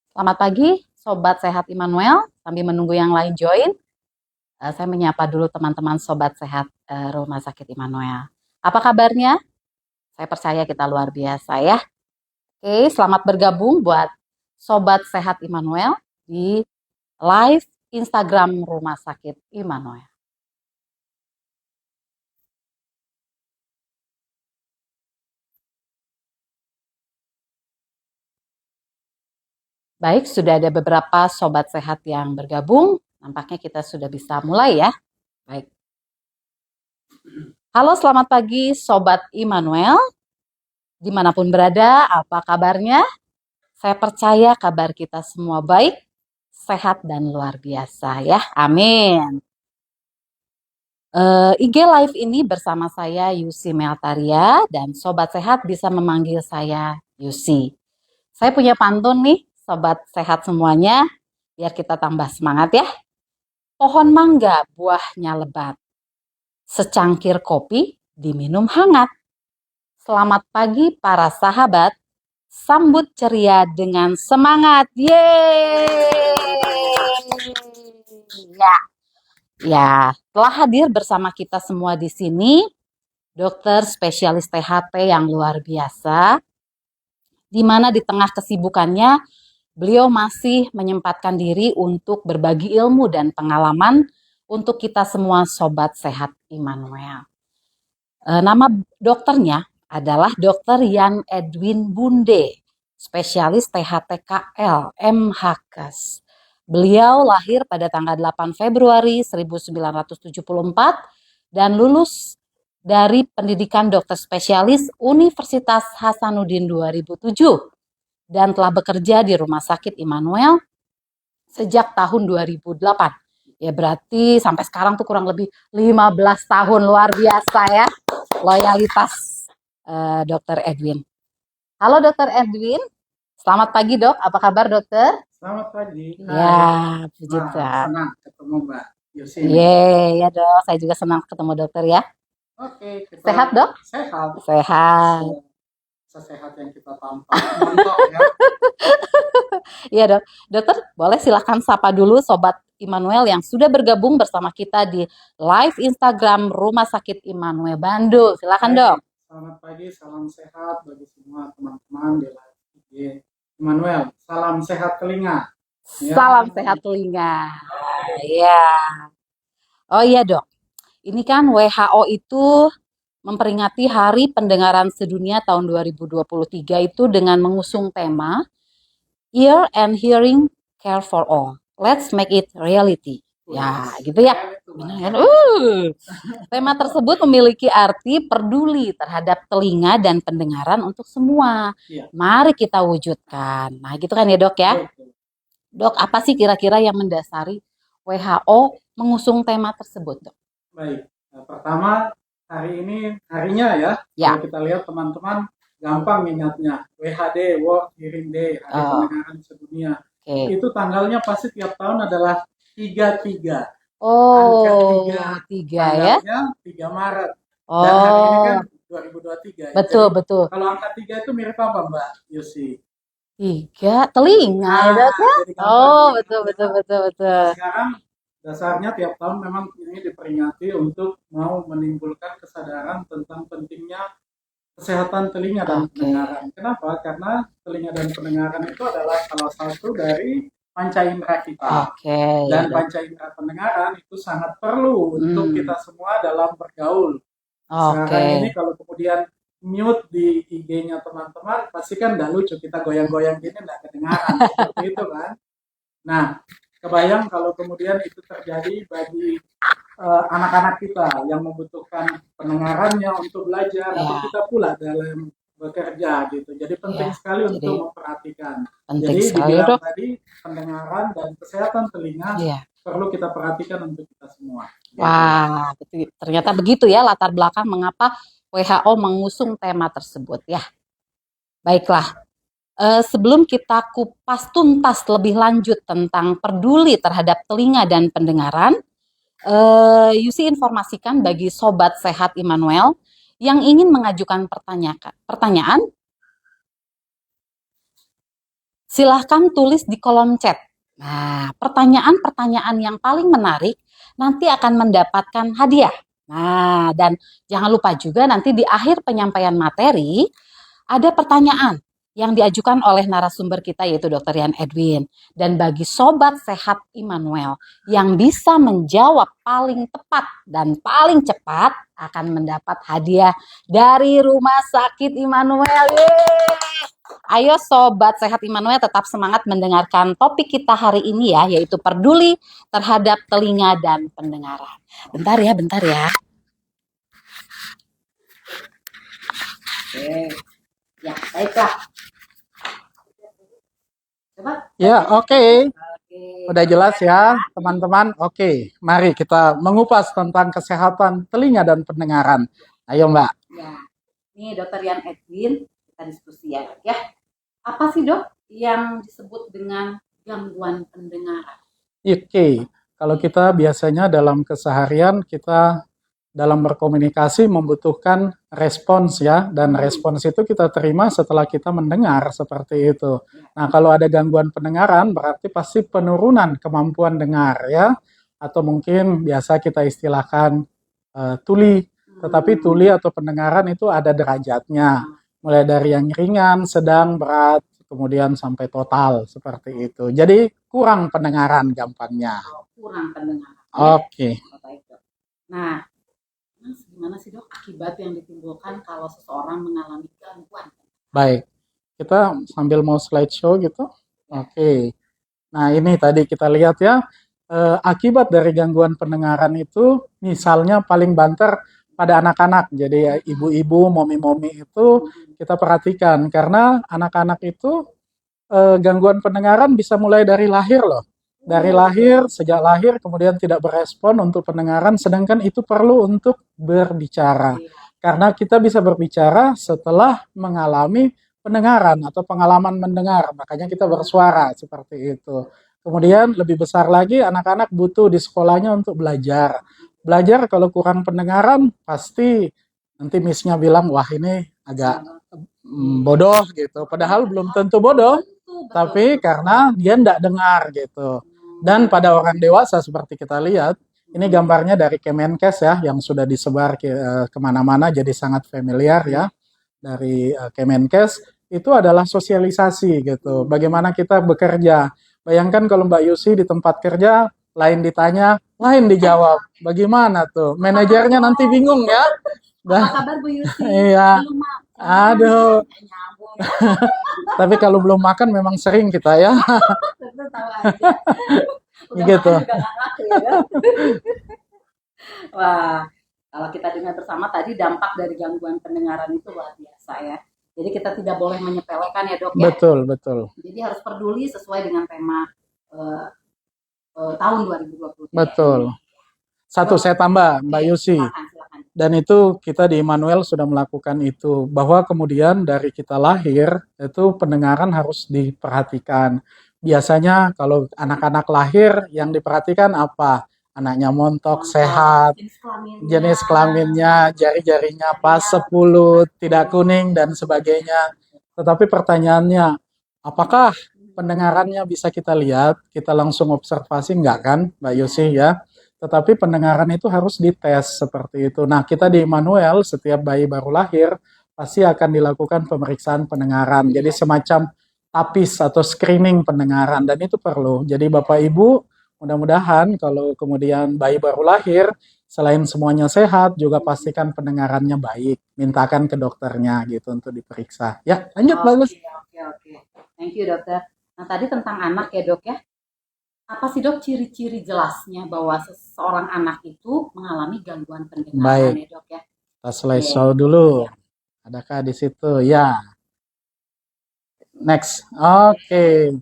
Selamat pagi, Sobat Sehat Immanuel. Sambil menunggu yang lain join, saya menyapa dulu teman-teman Sobat Sehat Rumah Sakit Immanuel. Apa kabarnya? Saya percaya kita luar biasa ya. Oke, selamat bergabung buat Sobat Sehat Immanuel di live Instagram Rumah Sakit Immanuel. Baik, sudah ada beberapa Sobat Sehat yang bergabung. Nampaknya kita sudah bisa mulai ya. Baik. Halo, selamat pagi Sobat Immanuel. Dimanapun berada, apa kabarnya? Saya percaya kabar kita semua baik, sehat, dan luar biasa ya. Amin. IG Live ini bersama saya Yusi Meltaria dan Sobat Sehat bisa memanggil saya Yusi. Saya punya pantun nih, Sobat Sehat semuanya, biar kita tambah semangat ya. Pohon mangga buahnya lebat, secangkir kopi diminum hangat. Selamat pagi para sahabat, sambut ceria dengan semangat. Yeay! Ya, telah hadir bersama kita semua di sini dokter spesialis THT yang luar biasa, di mana di tengah kesibukannya beliau masih menyempatkan diri untuk berbagi ilmu dan pengalaman untuk kita semua Sobat Sehat Immanuel. Nama dokternya adalah Dr. Yan Edwin Bunde, spesialis THT-KL MHKes. Beliau lahir pada tanggal 8 Februari 1974 dan lulus dari pendidikan dokter spesialis Universitas Hasanuddin 2007 dan telah bekerja di Rumah Sakit Immanuel sejak tahun 2008. Ya berarti sampai sekarang tuh kurang lebih 15 tahun, luar biasa ya loyalitas Dr. Edwin. Halo Dr. Edwin, selamat pagi dok, apa kabar dokter? Selamat pagi. Ya, puji Tuhan. Senang ketemu Mbak Yusi. Ya dok, saya juga senang ketemu dokter ya. Oke, Sehat dok? Sehat. Sehat. Sesehat yang kita tampak. Mantap ya. Iya dok, dokter boleh silahkan sapa dulu Sobat Immanuel yang sudah bergabung bersama kita di live Instagram Rumah Sakit Immanuel Bandung. Silakan dok. Selamat pagi, salam sehat bagi semua teman-teman di live IG Immanuel. Salam sehat telinga. Ya. Salam sehat telinga. Ya. Oh iya dok, ini kan WHO itu memperingati Hari Pendengaran Sedunia tahun 2023 itu dengan mengusung tema Ear and Hearing Care for All. Let's make it reality. Ya, gitu ya. Benar kan? Tema tersebut memiliki arti peduli terhadap telinga dan pendengaran untuk semua. Mari kita wujudkan. Nah, gitu kan ya, Dok ya? Dok, apa sih kira-kira yang mendasari WHO mengusung tema tersebut, Dok? Baik. Pertama, hari ini harinya ya. Kalau kita lihat teman-teman gampang ingatnya, WHD, World Hearing Day, Hari Pendengaran Sedunia. Itu tanggalnya pasti tiap tahun adalah 33. Oh, tiga ya? 3 Maret. Dan hari ini kan 2023. Betul, jadi, betul. Kalau angka 3 itu mirip apa Mbak Yusi? 3 telinga ya? Oh, betul. Sekarang dasarnya tiap tahun memang ini diperingati untuk mau menimbulkan kesadaran tentang pentingnya kesehatan telinga dan pendengaran. Kenapa? Karena telinga dan pendengaran itu adalah salah satu dari panca indera kita. Dan panca indera pendengaran itu sangat perlu untuk kita semua dalam bergaul. Sekarang ini kalau kemudian mute di IG-nya teman-teman, pasti kan nggak lucu, kita goyang-goyang gini nggak kedengaran, seperti itu kan. Nah, kebayang kalau kemudian itu terjadi bagi anak-anak kita yang membutuhkan pendengarannya untuk belajar, atau kita pula dalam bekerja gitu. Jadi penting sekali untuk memperhatikan. Jadi dibilang tadi pendengaran dan kesehatan telinga perlu kita perhatikan untuk kita semua. Wah, ternyata begitu ya latar belakang mengapa WHO mengusung tema tersebut ya. Baiklah, sebelum kita kupas tuntas lebih lanjut tentang peduli terhadap telinga dan pendengaran, Yusi informasikan bagi Sobat Sehat Immanuel yang ingin mengajukan pertanyaan, Silahkan tulis di kolom chat. Nah, pertanyaan-pertanyaan yang paling menarik nanti akan mendapatkan hadiah. Nah, dan jangan lupa juga nanti di akhir penyampaian materi ada pertanyaan yang diajukan oleh narasumber kita yaitu Dr. Yan Edwin. Dan bagi Sobat Sehat Immanuel yang bisa menjawab paling tepat dan paling cepat akan mendapat hadiah dari Rumah Sakit Immanuel. Yeay! Ayo Sobat Sehat Immanuel tetap semangat mendengarkan topik kita hari ini ya, yaitu peduli terhadap telinga dan pendengaran. Bentar ya. Oke. Ya, baiklah. Coba. Ya, oke. Oke. Udah jelas ya, teman-teman. Oke, mari kita mengupas tentang kesehatan telinga dan pendengaran. Ayo, Mbak. Ya. Ini Dr. Yan Edwin, kita diskusi ya, Dok ya. Apa sih, Dok, yang disebut dengan gangguan pendengaran? Oke, kalau kita biasanya dalam keseharian kita dalam berkomunikasi membutuhkan respons ya, dan respons itu kita terima setelah kita mendengar seperti itu. Nah, kalau ada gangguan pendengaran berarti pasti penurunan kemampuan dengar ya, atau mungkin biasa kita istilahkan tuli. Tetapi tuli atau pendengaran itu ada derajatnya, mulai dari yang ringan, sedang, berat, kemudian sampai total seperti itu. Jadi kurang pendengaran gampangnya. Kurang pendengaran. Oke. Baik, Dok. Nah, gimana sih, Dok, akibat yang ditimbulkan kalau seseorang mengalami gangguan? Baik, kita sambil mau slideshow gitu. Oke. Nah, ini tadi kita lihat ya, akibat dari gangguan pendengaran itu misalnya paling banter pada anak-anak. Jadi ibu-ibu, momi-momi itu kita perhatikan karena anak-anak itu gangguan pendengaran bisa mulai dari lahir loh. Dari lahir, sejak lahir kemudian tidak berespon untuk pendengaran, sedangkan itu perlu untuk berbicara. Karena kita bisa berbicara setelah mengalami pendengaran atau pengalaman mendengar, makanya kita bersuara seperti itu. Kemudian lebih besar lagi, anak-anak butuh di sekolahnya untuk belajar. Belajar kalau kurang pendengaran, pasti nanti miss-nya bilang, wah ini agak bodoh gitu. Padahal belum tentu bodoh, tapi karena dia tidak dengar gitu. Dan pada orang dewasa seperti kita lihat, ini gambarnya dari Kemenkes ya, yang sudah disebar kemana-mana, jadi sangat familiar ya, dari Kemenkes. Itu adalah sosialisasi gitu, bagaimana kita bekerja. Bayangkan kalau Mbak Yusi di tempat kerja, lain ditanya, lain dijawab. Bagaimana tuh? Manajernya nanti bingung ya. Apa kabar Bu Yusi? Iya. Aduh. Tapi kalau belum makan memang sering kita ya. Gitu. Wah, kalau kita dengar bersama tadi dampak dari gangguan pendengaran itu luar biasa ya. Jadi kita tidak boleh menyepelekan ya, Dok ya. Betul. Jadi harus peduli sesuai dengan tema tahun 2023. Betul. Satu saya tambah, Mbak Yusi. Silakan. Dan itu kita di Immanuel sudah melakukan itu, bahwa kemudian dari kita lahir itu pendengaran harus diperhatikan. Biasanya kalau anak-anak lahir yang diperhatikan apa? Anaknya montok, sehat, jenis kelaminnya, jari-jarinya pas 10, tidak kuning dan sebagainya. Tetapi pertanyaannya, apakah pendengarannya bisa kita lihat? Kita langsung observasi enggak kan, Mbak Yusi ya? Tetapi pendengaran itu harus dites seperti itu. Nah, kita di Immanuel setiap bayi baru lahir pasti akan dilakukan pemeriksaan pendengaran. Jadi semacam tapis atau screening pendengaran, dan itu perlu. Jadi Bapak Ibu, mudah-mudahan kalau kemudian bayi baru lahir, selain semuanya sehat, juga pastikan pendengarannya baik. Mintakan ke dokternya gitu untuk diperiksa. Ya, lanjut bagus. Oke. Thank you, Dokter. Nah, tadi tentang anak ya, Dok ya. Apa sih, Dok, ciri-ciri jelasnya bahwa seseorang anak itu mengalami gangguan pendengaran ya, Dok ya? Kita slideshow dulu. Adakah di situ? Ya. Next. Oke.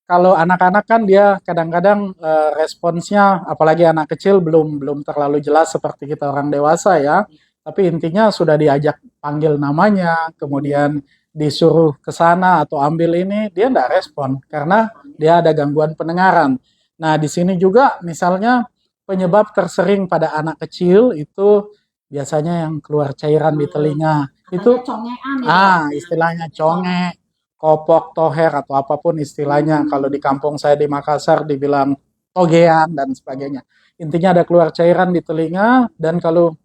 Kalau anak-anak kan dia kadang-kadang responsnya, apalagi anak kecil belum terlalu jelas seperti kita orang dewasa ya. Tapi intinya sudah diajak panggil namanya, kemudian disuruh ke sana atau ambil ini, dia tidak respon karena dia ada gangguan pendengaran. Nah, di sini juga misalnya penyebab tersering pada anak kecil itu biasanya yang keluar cairan di telinga. Itu congean ya, istilahnya congek. kopok, toher, atau apapun istilahnya. Kalau di kampung saya di Makassar dibilang togean dan sebagainya. Intinya ada keluar cairan di telinga, dan kalau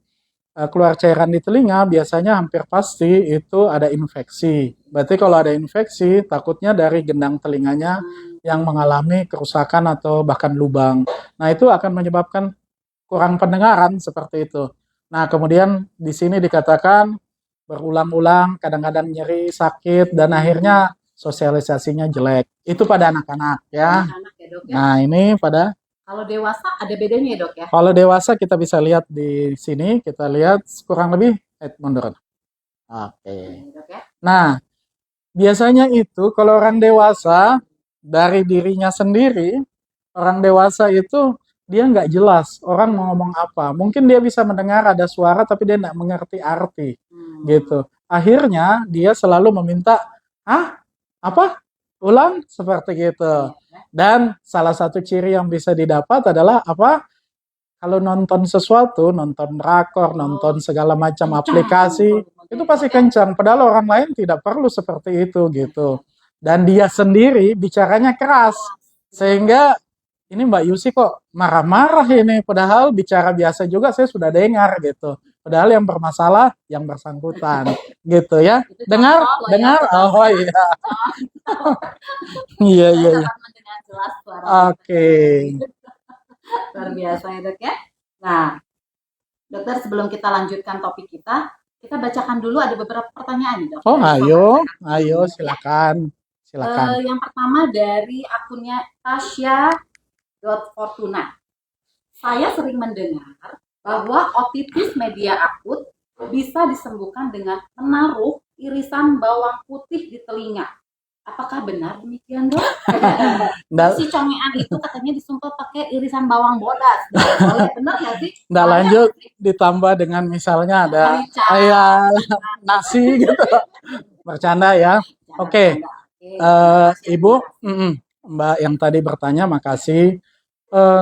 keluar cairan di telinga biasanya hampir pasti itu ada infeksi. Berarti kalau ada infeksi takutnya dari gendang telinganya yang mengalami kerusakan atau bahkan lubang. Nah, itu akan menyebabkan kurang pendengaran seperti itu. Nah, kemudian di sini dikatakan berulang-ulang, kadang-kadang nyeri, sakit, dan akhirnya sosialisasinya jelek. Itu pada anak-anak ya. Anak ya dok ya. Nah, ini pada Kalau dewasa ada bedanya ya dok ya. kalau dewasa kita bisa lihat di sini, kita lihat kurang lebih mundur. Oke. Ini, dok ya. Nah, biasanya itu kalau orang dewasa dari dirinya sendiri, orang dewasa itu dia nggak jelas orang mau ngomong apa. Mungkin dia bisa mendengar ada suara tapi dia nggak mengerti arti, gitu. Akhirnya dia selalu meminta, ah, apa? Ulang seperti gitu. Dan salah satu ciri yang bisa didapat adalah apa? Kalau nonton sesuatu, nonton drakor, nonton segala macam aplikasi, itu pasti kencang. Padahal orang lain tidak perlu seperti itu gitu. Dan dia sendiri bicaranya keras. Sehingga ini Mbak Yusi kok marah-marah ini. Padahal bicara biasa juga saya sudah dengar gitu. Padahal yang bermasalah yang bersangkutan gitu ya. Dengar, dengar. Oh iya. Iya, iya, iya. Mendengar jelas suara. Oke. Luar biasa ya dok ya. Nah, dokter sebelum kita lanjutkan topik kita bacakan dulu ada beberapa pertanyaan nih dok. Oh, ayo, silakan. Silakan. Yang pertama dari akunnya Tasya.Fortuna. Saya sering mendengar bahwa otitis media akut bisa disembuhkan dengan menaruh irisan bawang putih di telinga. Apakah benar demikian dok? Si congean itu katanya disumpel pakai irisan bawang bodas. Benar nggak sih? Nggak lanjut ditambah dengan misalnya ada nasi gitu. Bercanda ya. Oke. Ibu, Mbak yang tadi bertanya, makasih.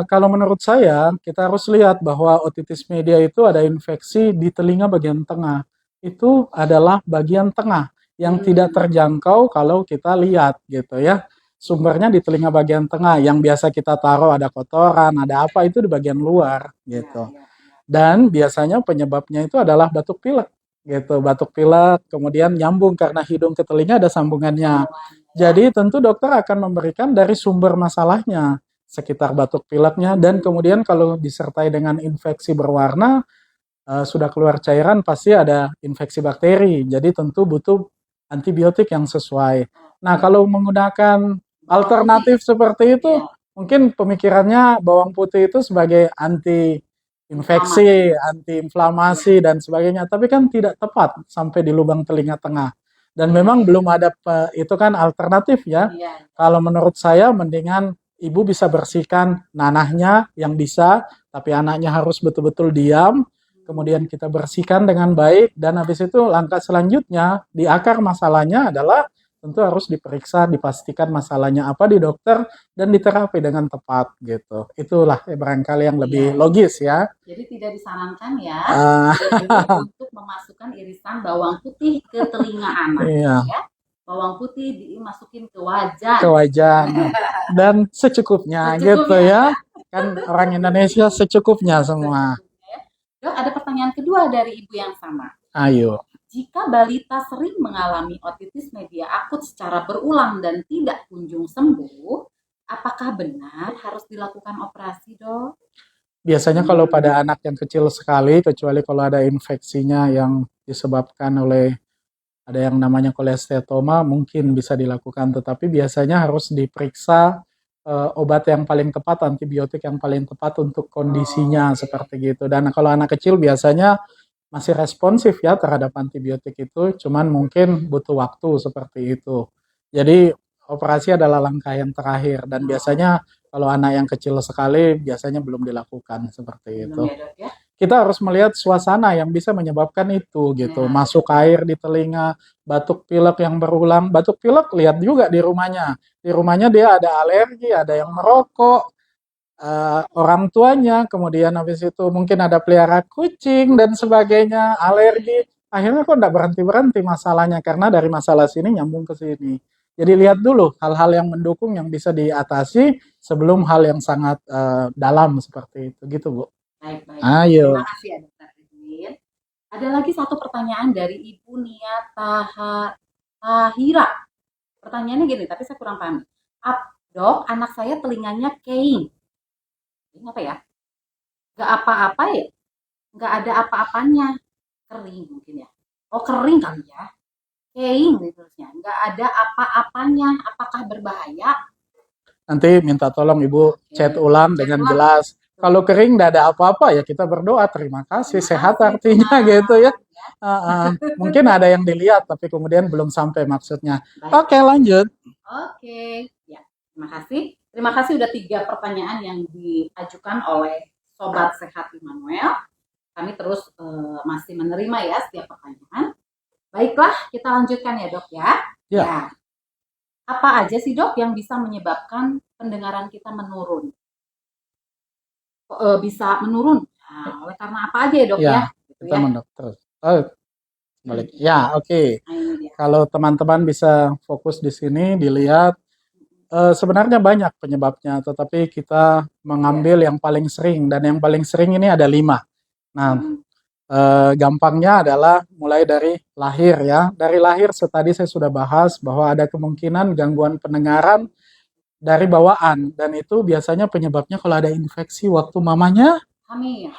Kalau menurut saya, kita harus lihat bahwa otitis media itu ada infeksi di telinga bagian tengah. Itu adalah bagian tengah yang tidak terjangkau kalau kita lihat gitu ya. Sumbernya di telinga bagian tengah, yang biasa kita taruh ada kotoran, ada apa itu di bagian luar gitu. Dan biasanya penyebabnya itu adalah batuk pilek gitu. Batuk pilek kemudian nyambung karena hidung ke telinga ada sambungannya. Jadi tentu dokter akan memberikan dari sumber masalahnya sekitar batuk pileknya, dan kemudian kalau disertai dengan infeksi berwarna, sudah keluar cairan pasti ada infeksi bakteri. Jadi tentu butuh antibiotik yang sesuai. Nah, kalau menggunakan alternatif seperti itu, mungkin pemikirannya bawang putih itu sebagai anti infeksi, anti-inflamasi dan sebagainya, tapi kan tidak tepat sampai di lubang telinga tengah. Dan memang belum ada itu kan alternatif ya. Kalau menurut saya mendingan ibu bisa bersihkan nanahnya yang bisa, tapi anaknya harus betul-betul diam. Kemudian kita bersihkan dengan baik, dan habis itu langkah selanjutnya di akar masalahnya adalah tentu harus diperiksa, dipastikan masalahnya apa di dokter, dan diterapi dengan tepat gitu. Itulah barangkali yang lebih logis ya. Jadi tidak disarankan ya untuk memasukkan irisan bawang putih ke telinga anak. Ya. Bawang putih dimasukin ke wajan. Ke wajan. Dan secukupnya gitu ya. Kan orang Indonesia secukupnya semua. Dok, ada pertanyaan kedua dari ibu yang sama. Ayo. Jika balita sering mengalami otitis media akut secara berulang dan tidak kunjung sembuh, apakah benar harus dilakukan operasi, dok? Biasanya kalau pada anak yang kecil sekali, kecuali kalau ada infeksinya yang disebabkan oleh ada yang namanya kolesteroma, mungkin bisa dilakukan, tetapi biasanya harus diperiksa obat yang paling tepat, antibiotik yang paling tepat untuk kondisinya seperti gitu. Dan kalau anak kecil biasanya masih responsif ya terhadap antibiotik itu, cuman mungkin butuh waktu seperti itu. Jadi operasi adalah langkah yang terakhir, dan biasanya kalau anak yang kecil sekali biasanya belum dilakukan seperti itu. Kita harus melihat suasana yang bisa menyebabkan itu gitu. Masuk air di telinga, batuk pilek yang berulang. Batuk pilek lihat juga di rumahnya. Di rumahnya dia ada alergi, ada yang merokok, orang tuanya, kemudian habis itu mungkin ada pelihara kucing dan sebagainya, alergi. Akhirnya kok enggak berhenti-berhenti masalahnya, karena dari masalah sini nyambung ke sini. Jadi lihat dulu hal-hal yang mendukung yang bisa diatasi sebelum hal yang sangat dalam seperti itu gitu Bu. Baik, baik. Ayo. Terima kasih ya Dokter Edwin. Ada lagi satu pertanyaan dari Ibu Nia Tahira. Pertanyaannya gini, tapi saya kurang paham. Dok, anak saya telinganya keing. Ini apa ya? Gak apa-apa ya? Gak ada apa-apanya. Kering mungkin ya. Oh, kering kali ya. Keing terusnya. Gak ada apa-apanya. Apakah berbahaya? Nanti minta tolong Ibu chat ulang dengan jelas. Kalau kering tidak ada apa-apa ya kita berdoa terima kasih sehat artinya gitu ya. Mungkin ada yang dilihat tapi kemudian belum sampai maksudnya. Oke, lanjut. Oke, ya terima kasih. Terima kasih udah 3 pertanyaan yang diajukan oleh Sobat Sehat Immanuel. Kami terus masih menerima ya setiap pertanyaan. Baiklah, kita lanjutkan ya Dok ya. Ya. Apa aja sih Dok yang bisa menyebabkan pendengaran kita menurun? Bisa menurun? Nah, oleh karena apa aja ya Dok ya? Gitu Kita ya. terus. Balik. Ya, oke. Kalau teman-teman bisa fokus di sini, dilihat sebenarnya banyak penyebabnya, tetapi kita mengambil yang paling sering, dan yang paling sering ini ada 5. Nah, gampangnya adalah mulai dari lahir ya. Dari lahir, tadi saya sudah bahas bahwa ada kemungkinan gangguan pendengaran dari bawaan, dan itu biasanya penyebabnya kalau ada infeksi waktu mamanya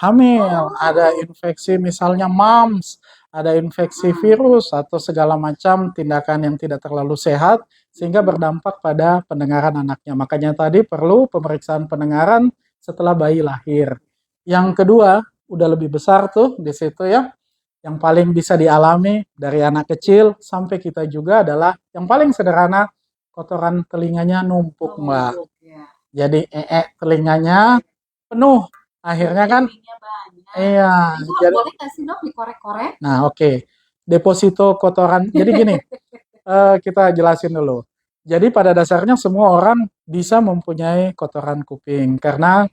hamil, ada infeksi misalnya mumps, ada infeksi virus atau segala macam tindakan yang tidak terlalu sehat sehingga berdampak pada pendengaran anaknya. Makanya tadi perlu pemeriksaan pendengaran setelah bayi lahir. Yang kedua, udah lebih besar tuh di situ ya. Yang paling bisa dialami dari anak kecil sampai kita juga adalah yang paling sederhana, kotoran telinganya numpuk, Mbak. Jadi telinganya penuh. Akhirnya kan iya. Itu boleh nggak sih Dok dikorek-korek? Nah, oke. Deposito kotoran. Jadi gini, kita jelasin dulu. Jadi pada dasarnya semua orang bisa mempunyai kotoran kuping karena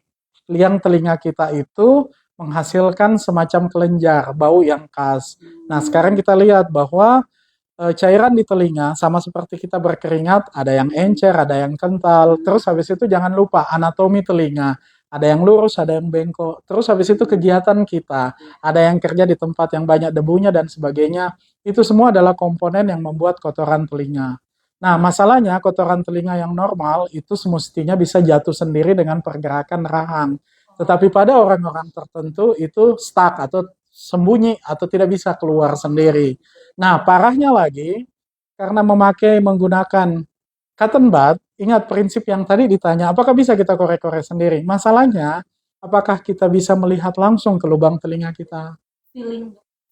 liang telinga kita itu menghasilkan semacam kelenjar, bau yang khas. Nah, sekarang kita lihat bahwa cairan di telinga sama seperti kita berkeringat, ada yang encer, ada yang kental. Terus habis itu jangan lupa anatomi telinga. Ada yang lurus, ada yang bengkok. Terus habis itu kegiatan kita. Ada yang kerja di tempat yang banyak debunya dan sebagainya. Itu semua adalah komponen yang membuat kotoran telinga. Nah, masalahnya kotoran telinga yang normal itu semestinya bisa jatuh sendiri dengan pergerakan rahang. Tetapi pada orang-orang tertentu itu stuck atau sembunyi atau tidak bisa keluar sendiri. Nah, parahnya lagi, karena menggunakan cotton bud, ingat prinsip yang tadi ditanya, apakah bisa kita korek-korek sendiri? Masalahnya, apakah kita bisa melihat langsung ke lubang telinga kita?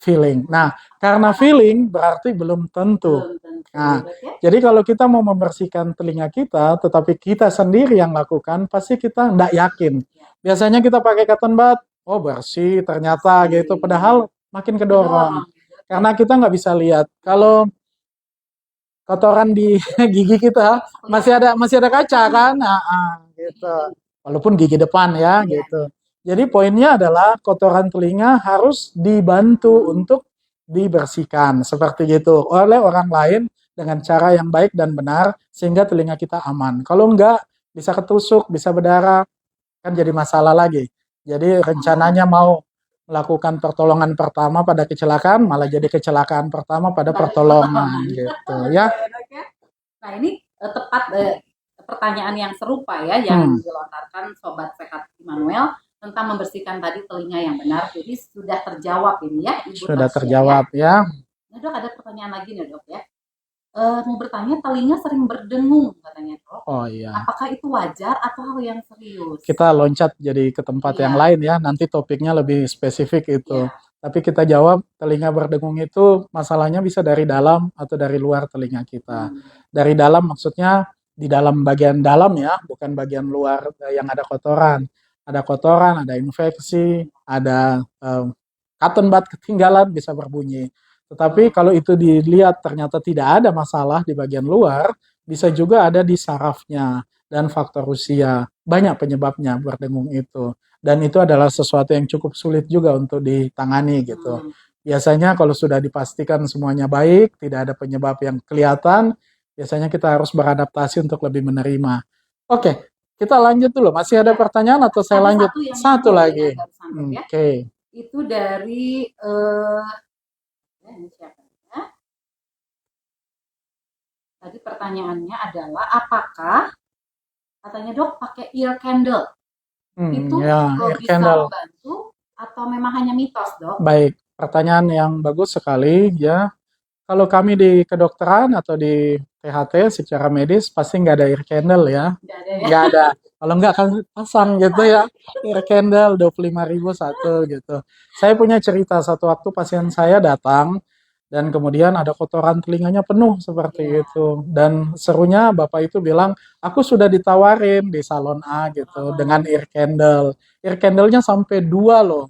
Feeling. Nah, karena feeling berarti belum tentu. Nah, jadi kalau kita mau membersihkan telinga kita, tetapi kita sendiri yang lakukan, pasti kita tidak yakin. Biasanya kita pakai cotton bud, oh bersih ternyata gitu, padahal makin kedorong. Karena kita nggak bisa lihat. Kalau kotoran di gigi kita masih ada kaca kan, gitu. Walaupun gigi depan ya, gitu. Jadi poinnya adalah kotoran telinga harus dibantu untuk dibersihkan seperti itu oleh orang lain dengan cara yang baik dan benar sehingga telinga kita aman. Kalau enggak bisa ketusuk, bisa berdarah, kan jadi masalah lagi. Jadi rencananya mau melakukan pertolongan pertama pada kecelakaan, malah jadi kecelakaan pertama pada pertolongan gitu ya. Nah ini tepat pertanyaan yang serupa ya yang dilontarkan Sobat Sehat Immanuel tentang membersihkan tadi telinga yang benar. Jadi sudah terjawab ini ya Ibu. Sudah terjawab ya. Nah Dok ada pertanyaan lagi nih Dok ya. Mau bertanya telinga sering berdengung katanya Dok. Oh iya. Apakah itu wajar atau hal yang serius? Kita loncat jadi ke tempat yang lain ya. Nanti topiknya lebih spesifik itu. Tapi kita jawab telinga berdengung itu masalahnya bisa dari dalam atau dari luar telinga kita. Dari dalam maksudnya di dalam bagian dalam ya, bukan bagian luar yang ada kotoran. Ada kotoran, ada infeksi, ada cotton bud ketinggalan bisa berbunyi. Tetapi kalau itu dilihat ternyata tidak ada masalah di bagian luar, bisa juga ada di sarafnya dan faktor usia. Banyak penyebabnya berdengung itu. Dan itu adalah sesuatu yang cukup sulit juga untuk ditangani gitu. Biasanya kalau sudah dipastikan semuanya baik, tidak ada penyebab yang kelihatan, biasanya kita harus beradaptasi untuk lebih menerima. Oke, kita lanjut dulu. Masih ada pertanyaan atau saya Ada lanjut? satu yang Satu nyambung lagi. dengan barusan, Dok, ya. Oke. Itu dari ini siapa ya? Tadi pertanyaannya adalah apakah katanya dok pakai ear candle itu Ya, air bisa candle. membantu atau memang hanya mitos dok? Baik, pertanyaan yang bagus sekali ya. Kalau kami di kedokteran atau di THT secara medis pasti nggak ada air candle ya. Nggak ada ya? Nggak ada. Kalau nggak akan pasang gitu ya. Air candle 25.000 satu gitu. Saya punya cerita satu waktu pasien saya datang dan kemudian ada kotoran telinganya penuh seperti Ya. itu. Dan serunya bapak itu bilang, aku sudah ditawarin di salon A gitu dengan air candle. Air candlenya sampai 2 loh.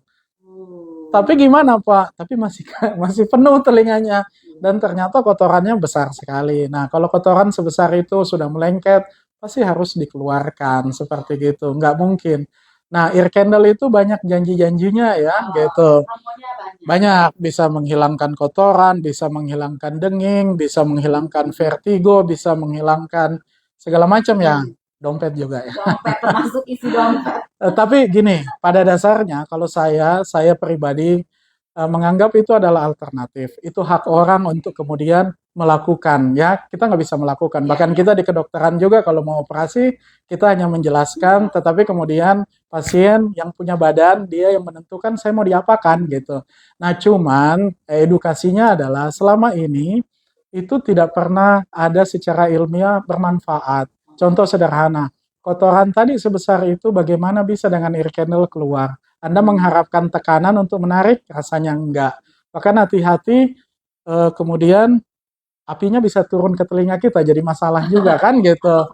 Tapi gimana Pak? Tapi masih masih penuh telinganya dan ternyata kotorannya besar sekali. Nah, kalau kotoran sebesar itu sudah melengket, pasti harus dikeluarkan seperti gitu. Nggak mungkin. Nah, ear candle itu banyak janji-janjinya ya, gitu. Promonya banyak. Banyak, bisa menghilangkan kotoran, bisa menghilangkan denging, bisa menghilangkan vertigo, bisa menghilangkan segala macam ya. Dompet juga ya. Dompet termasuk isi dompet. Tapi gini, pada dasarnya kalau saya pribadi menganggap itu adalah alternatif. Itu hak orang untuk kemudian melakukan. Ya, kita nggak bisa melakukan. Bahkan kita di kedokteran juga kalau mau operasi, kita hanya menjelaskan, tetapi kemudian pasien yang punya badan, dia yang menentukan saya mau diapakan gitu. Nah, cuman edukasinya adalah selama ini itu tidak pernah ada secara ilmiah bermanfaat. Contoh sederhana, kotoran tadi sebesar itu bagaimana bisa dengan air candle keluar? Anda mengharapkan tekanan untuk menarik, rasanya enggak. Bahkan hati-hati, kemudian apinya bisa turun ke telinga kita, jadi masalah juga kan gitu.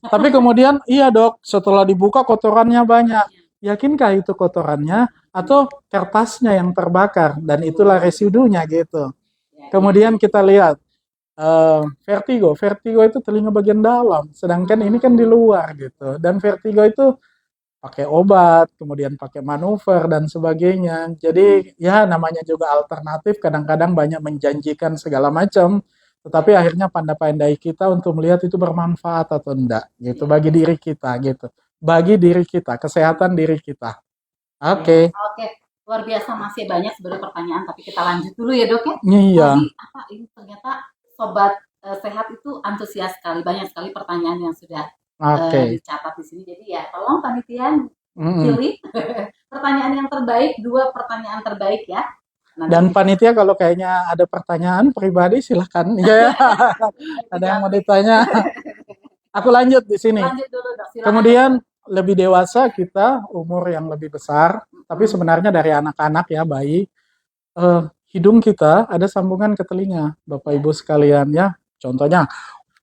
Tapi kemudian, iya dok, setelah dibuka kotorannya banyak. Yakinkah itu kotorannya atau kertasnya yang terbakar? Dan itulah residunya gitu. Kemudian kita lihat, vertigo itu telinga bagian dalam, sedangkan ini kan di luar gitu. Dan vertigo itu pakai obat, kemudian pakai manuver dan sebagainya. Jadi ya namanya juga alternatif, kadang-kadang banyak menjanjikan segala macam, tetapi akhirnya pandai-pandai kita untuk melihat itu bermanfaat atau enggak gitu bagi diri kita gitu. Bagi diri kita, kesehatan diri kita. Oke. Oke, luar biasa masih banyak sebenarnya pertanyaan tapi kita lanjut dulu ya dok ya. Iya. Tadi apa ini ternyata sobat sehat itu antusias sekali, banyak sekali pertanyaan yang sudah dicatat di sini. Jadi ya tolong panitia pilih pertanyaan yang terbaik, 2 pertanyaan terbaik ya. Nanti Dan panitia kalau kayaknya ada pertanyaan pribadi silahkan. Ya, ada yang mau ditanya. Aku lanjut di sini. lanjut dulu dok, silakan. Kemudian lebih dewasa kita, umur yang lebih besar, tapi sebenarnya dari anak-anak ya, bayi, hidung kita ada sambungan ke telinga, Bapak Ibu sekalian ya. Contohnya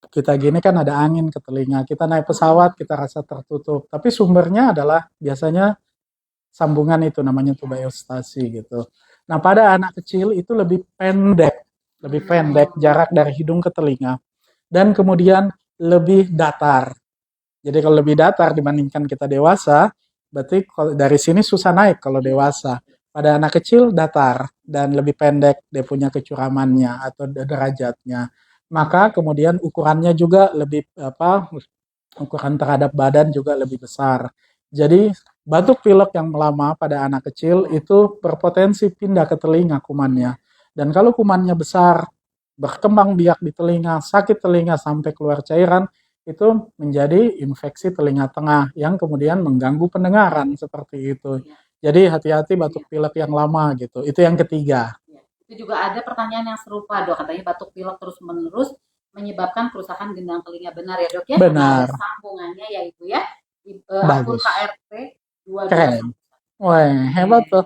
kita gini kan ada angin ke telinga, kita naik pesawat kita rasa tertutup, tapi sumbernya adalah biasanya sambungan itu namanya tubaeostasi gitu. Nah pada anak kecil itu lebih pendek jarak dari hidung ke telinga, dan kemudian lebih datar. Jadi kalau lebih datar dibandingkan kita dewasa, berarti kalau dari sini susah naik kalau dewasa. Pada anak kecil datar dan lebih pendek dia punya kecuramannya atau derajatnya. Maka kemudian ukurannya juga lebih ukuran terhadap badan juga lebih besar. Jadi batuk pilek yang lama pada anak kecil itu berpotensi pindah ke telinga kumannya. Dan kalau kumannya besar, berkembang biak di telinga, sakit telinga sampai keluar cairan, itu menjadi infeksi telinga tengah yang kemudian mengganggu pendengaran seperti itu. Jadi hati-hati batuk pilek yang lama gitu. Itu yang ketiga. Itu juga ada pertanyaan yang serupa dok, katanya batuk pilek terus-menerus menyebabkan kerusakan gendang telinga, benar ya dok ya? Benar. Ada sambungannya yaitu ya Bagus. akun KRT 12. Keren. Wah, hebat tuh.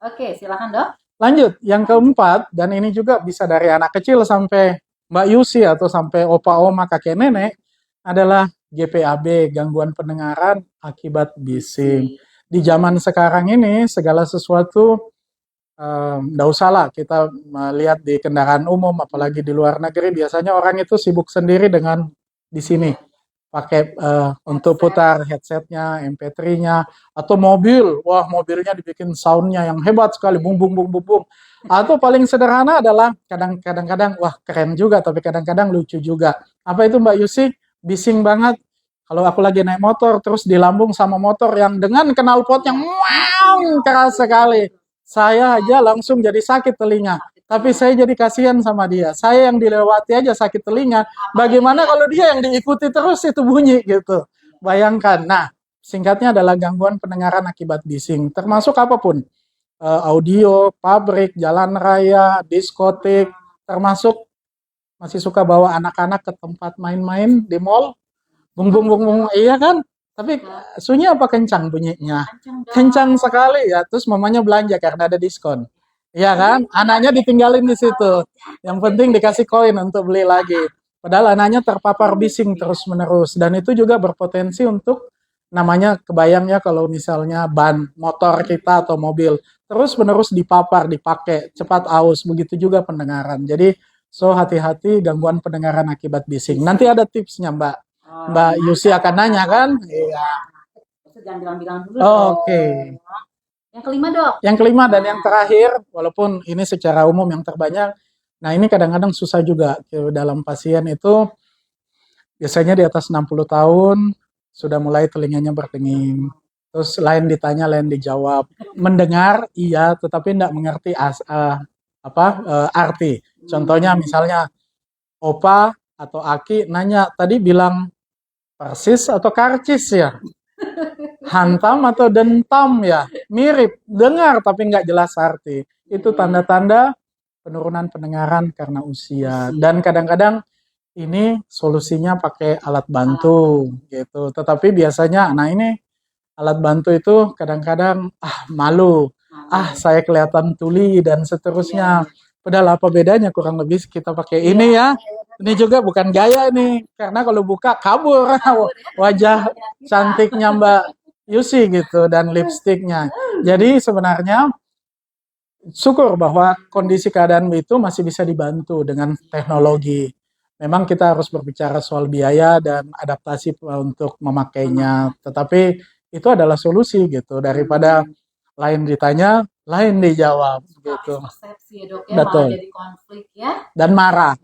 Oke, silakan dok. Lanjut, yang keempat, dan ini juga bisa dari anak kecil sampai Mbak Yusi atau sampai opa oma kakek nenek, adalah GPAB, gangguan pendengaran akibat bising. Di zaman sekarang ini segala sesuatu nggak usah lah kita melihat di kendaraan umum, apalagi di luar negeri, biasanya orang itu sibuk sendiri dengan di sini pakai untuk putar headsetnya, MP3-nya, atau mobil, wah mobilnya dibikin soundnya yang hebat sekali, bung bung bung bung bung. Atau paling sederhana adalah kadang-kadang wah keren juga tapi kadang-kadang lucu juga. Apa itu Mbak Yusi? Bising banget. Kalau aku lagi naik motor terus dilambung sama motor yang dengan knalpot yang wow keras sekali. Saya aja langsung jadi sakit telinga. Tapi saya jadi kasihan sama dia. Saya yang dilewati aja sakit telinga. Bagaimana kalau dia yang diikuti terus itu bunyi gitu. Bayangkan. Nah, singkatnya adalah gangguan pendengaran akibat bising. Termasuk apapun audio, pabrik, jalan raya, diskotik, termasuk masih suka bawa anak-anak ke tempat main-main di mall, bung bung bung bung, iya kan? Tapi sunyi apa kencang bunyinya? Kencang sekali ya. Terus mamanya belanja karena ada diskon. Iya kan? Anaknya ditinggalin di situ. Yang penting dikasih koin untuk beli lagi. Padahal anaknya terpapar bising terus-menerus. Dan itu juga berpotensi untuk namanya kebayangnya kalau misalnya ban motor kita atau mobil terus-menerus dipapar, dipakai, cepat aus. Begitu juga pendengaran. Jadi, so hati-hati gangguan pendengaran akibat bising. Nanti ada tipsnya Mbak. Mbak Yusi akan nanya kan? Iya. Jangan bilang-bilang dulu Oke. dong. Yang kelima dok. Yang kelima dan yang terakhir, walaupun ini secara umum yang terbanyak, nah ini kadang-kadang susah juga dalam pasien itu biasanya di atas 60 tahun sudah mulai telinganya berdenging. Terus lain ditanya, lain dijawab. Mendengar iya, tetapi tidak mengerti arti. Contohnya misalnya Opa atau Aki nanya tadi bilang persis atau karcis ya? Hantam atau dentam ya? Mirip, dengar tapi nggak jelas arti. Itu tanda-tanda penurunan pendengaran karena usia. Dan kadang-kadang ini solusinya pakai alat bantu gitu. Tetapi biasanya, nah ini alat bantu itu kadang-kadang malu. Saya kelihatan tuli dan seterusnya. Padahal apa bedanya kurang lebih kita pakai ini ya. Ini juga bukan gaya nih. Karena kalau buka kabur wajah cantiknya Mbak Yusi gitu dan lipstiknya. Jadi sebenarnya syukur bahwa kondisi keadaanmu itu masih bisa dibantu dengan teknologi. Memang kita harus berbicara soal biaya dan adaptasi untuk memakainya. Tetapi itu adalah solusi gitu daripada lain ditanya, lain dijawab gitu. Persepsi ya dok ya, Betul. malah jadi konflik ya. Dan marah.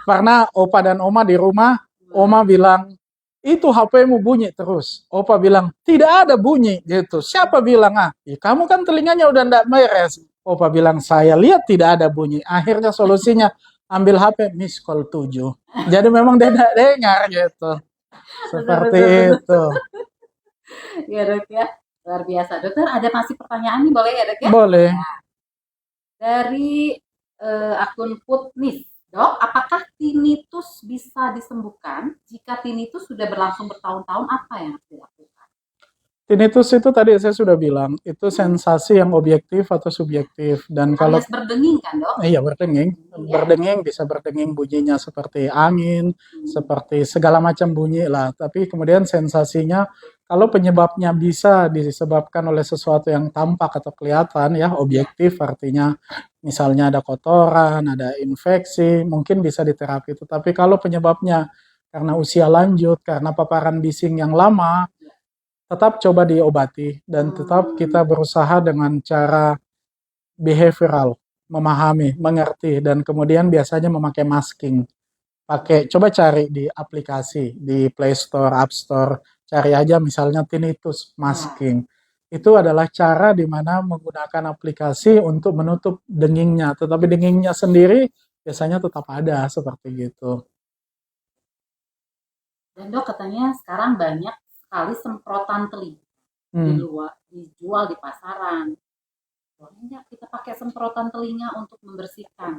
Karena opa dan oma di rumah, oma bilang, itu HP-mu bunyi terus. Opa bilang, tidak ada bunyi gitu. Siapa bilang? Ya, kamu kan telinganya udah ndak beres. Opa bilang, saya lihat tidak ada bunyi. Akhirnya solusinya, ambil HP, miss call 7. Jadi memang dia tidak dengar gitu. Seperti itu. Ya dok ya, luar biasa. Dokter ada masih pertanyaan nih, boleh ya dok ya? Boleh. Nah, dari akun Putnis, dok, apakah tinnitus bisa disembuhkan? Jika tinnitus sudah berlangsung bertahun-tahun, apa yang harus dilakukan? Tinnitus itu tadi saya sudah bilang, itu sensasi yang objektif atau subjektif. Dan kalau berdenging kan dok? Iya berdenging, berdenging bisa berdenging bunyinya seperti angin, seperti segala macam bunyi lah. Tapi kemudian sensasinya, kalau penyebabnya bisa disebabkan oleh sesuatu yang tampak atau kelihatan ya objektif, artinya misalnya ada kotoran, ada infeksi, mungkin bisa diterapi. Tetapi kalau penyebabnya karena usia lanjut, karena paparan bising yang lama, tetap coba diobati dan tetap kita berusaha dengan cara behavioral, memahami, mengerti, dan kemudian biasanya memakai masking. Coba cari di aplikasi, di Play Store, App Store, cari aja misalnya tinnitus masking. Itu adalah cara di mana menggunakan aplikasi untuk menutup dengingnya, tetapi dengingnya sendiri biasanya tetap ada seperti gitu. Dan dok katanya sekarang banyak sekali semprotan telinga dijual di pasaran. Boleh kita pakai semprotan telinga untuk membersihkan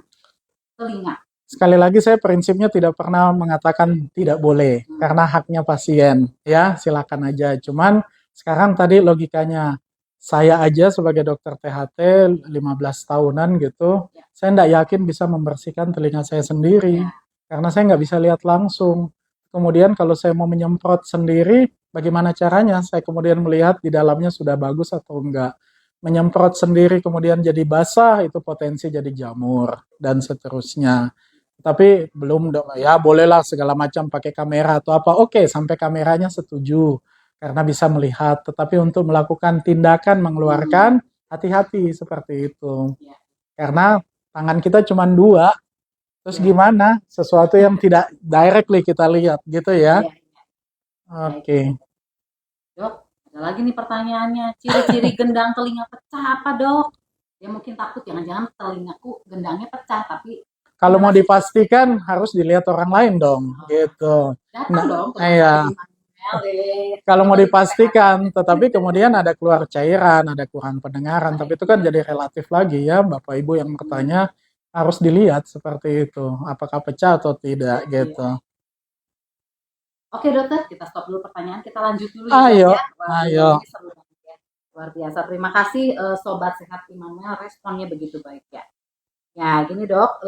telinga? Sekali lagi saya prinsipnya tidak pernah mengatakan tidak boleh karena haknya pasien ya silakan aja. Cuman sekarang tadi logikanya saya aja sebagai dokter THT 15 tahunan gitu, saya tidak yakin bisa membersihkan telinga saya sendiri karena saya nggak bisa lihat langsung. Kemudian kalau saya mau menyemprot sendiri, bagaimana caranya? Saya kemudian melihat di dalamnya sudah bagus atau enggak. Menyemprot sendiri kemudian jadi basah, itu potensi jadi jamur dan seterusnya. Tapi belum, ya bolehlah segala macam pakai kamera atau apa. Oke, sampai kameranya setuju karena bisa melihat. Tetapi untuk melakukan tindakan mengeluarkan, hati-hati seperti itu. Karena tangan kita cuma dua, terus gimana? Sesuatu yang tidak directly kita lihat gitu ya. Iya, iya. Oke. Dok, ada lagi nih pertanyaannya. Ciri-ciri gendang telinga pecah apa, Dok? Dia mungkin takut jangan-jangan telingaku gendangnya pecah, tapi Kalau mau dipastikan harus dilihat orang lain dong, gitu. datang dong ke Iya. Immanuel. Kalau mau dipastikan, tetapi kemudian ada keluar cairan, ada kurang pendengaran, tapi itu kan jadi relatif lagi ya, Bapak Ibu yang bertanya harus dilihat seperti itu, apakah pecah atau tidak gitu. Oke dokter, kita stop dulu pertanyaan, kita lanjut dulu ya Ayo, dok ya. Wah, ayo. ini seru banget ya. Luar biasa. Terima kasih Sobat Sehat Immanuel, responnya begitu baik ya. Ya gini dok,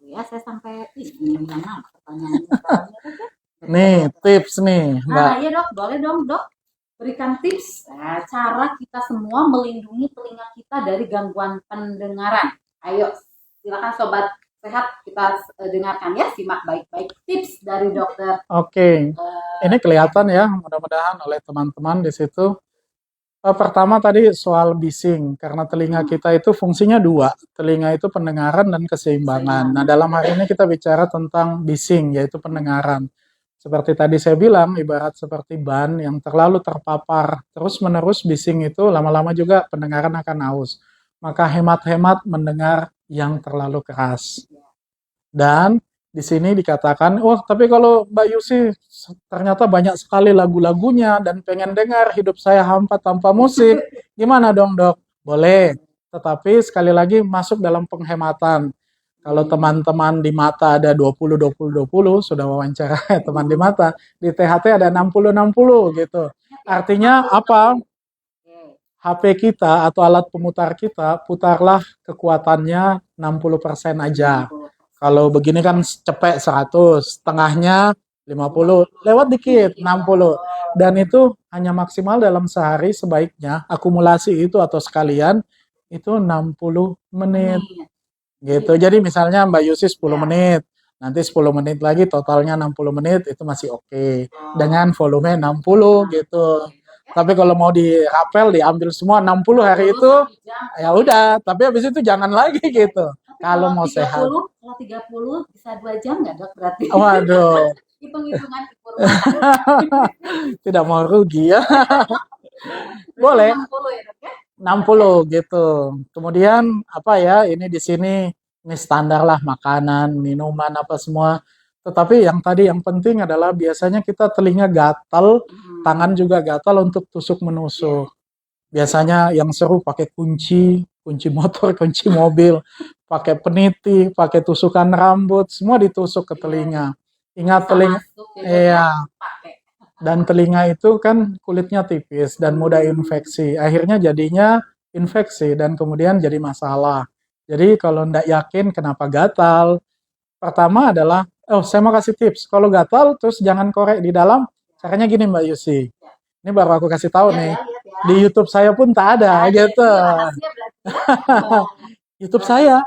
ya saya sampai ini yang pertanyaannya. Nih tips nih, Mbak. Nah iya dok, boleh dong dok. Berikan tips cara kita semua melindungi telinga kita dari gangguan pendengaran. Ayo, silakan sobat sehat kita dengarkan ya, simak baik-baik tips dari dokter. Oke, ini kelihatan ya, mudah-mudahan oleh teman-teman di situ. Pertama tadi soal bising, karena telinga kita itu fungsinya dua, telinga itu pendengaran dan keseimbangan. Nah dalam hari ini kita bicara tentang bising, yaitu pendengaran. Seperti tadi saya bilang, ibarat seperti ban yang terlalu terpapar terus-menerus bising itu lama-lama juga pendengaran akan aus. Maka hemat-hemat mendengar yang terlalu keras. Dan di sini dikatakan, wah tapi kalau Mbak Yusi ternyata banyak sekali lagu-lagunya dan pengen dengar hidup saya hampa tanpa musik, gimana dong dok? Boleh, tetapi sekali lagi masuk dalam penghematan. Kalau teman-teman di mata ada 20-20-20, sudah wawancara teman di mata, di THT ada 60-60 gitu. Artinya apa? HP kita atau alat pemutar kita, putarlah kekuatannya 60% aja. Kalau begini kan cepet 100, setengahnya 50, lewat dikit 60. Dan itu hanya maksimal dalam sehari sebaiknya akumulasi itu atau sekalian itu 60 menit. Gitu. Jadi misalnya Mbak Yusi 10 menit, nanti 10 menit lagi totalnya 60 menit itu masih oke. Dengan volume 60 gitu. Tapi kalau mau dirapel diambil semua 60 hari itu ya udah, tapi habis itu jangan lagi gitu. Kalau mau sehat. Kalau 30 bisa 2 jam nggak dok berarti? Waduh. Hitung-hitungan Tidak mau rugi ya. Boleh. 60 ya dok ya? 60 gitu. Kemudian apa ya, ini di sini ini standar lah makanan, minuman apa semua. Tetapi yang tadi yang penting adalah biasanya kita telinga gatal, tangan juga gatal untuk tusuk menusuk. Biasanya yang seru pakai kunci, kunci motor, kunci mobil, pakai peniti, pakai tusukan rambut, semua ditusuk ke telinga. Ingat telinga, iya. Dan telinga itu kan kulitnya tipis dan mudah infeksi. Akhirnya jadinya infeksi dan kemudian jadi masalah. Jadi kalau ndak yakin kenapa gatal, pertama adalah, oh saya mau kasih tips. Kalau gatal terus jangan korek di dalam. Caranya gini Mbak Yusi. Ini baru aku kasih tahu nih. Di YouTube saya pun tak ada gitu. YouTube saya.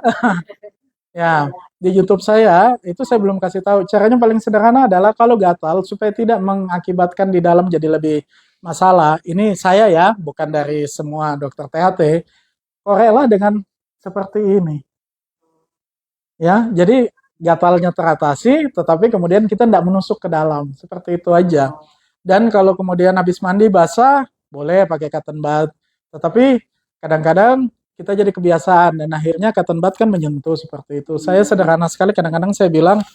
Ya, di YouTube saya itu saya belum kasih tahu. Caranya paling sederhana adalah kalau gatal supaya tidak mengakibatkan di dalam jadi lebih masalah. Ini saya ya, bukan dari semua dokter THT. Koreklah dengan seperti ini. Ya, jadi gatalnya teratasi, tetapi kemudian kita tidak menusuk ke dalam. Seperti itu aja. Dan kalau kemudian habis mandi basah, boleh pakai cotton bud. Tetapi kadang-kadang kita jadi kebiasaan dan akhirnya cotton bud kan menyentuh seperti itu. Saya sederhana sekali, kadang-kadang saya bilang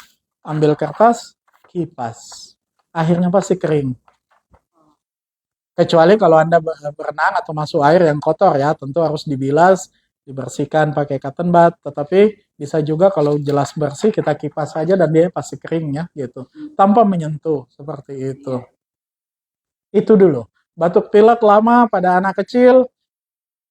ambil kertas, kipas. Akhirnya pasti kering. Kecuali kalau Anda berenang atau masuk air yang kotor ya, tentu harus dibilas, dibersihkan pakai cotton bud. Tetapi bisa juga kalau jelas bersih kita kipas saja dan dia pasti kering ya gitu. Tanpa menyentuh seperti itu. Itu dulu. Batuk pilek lama pada anak kecil,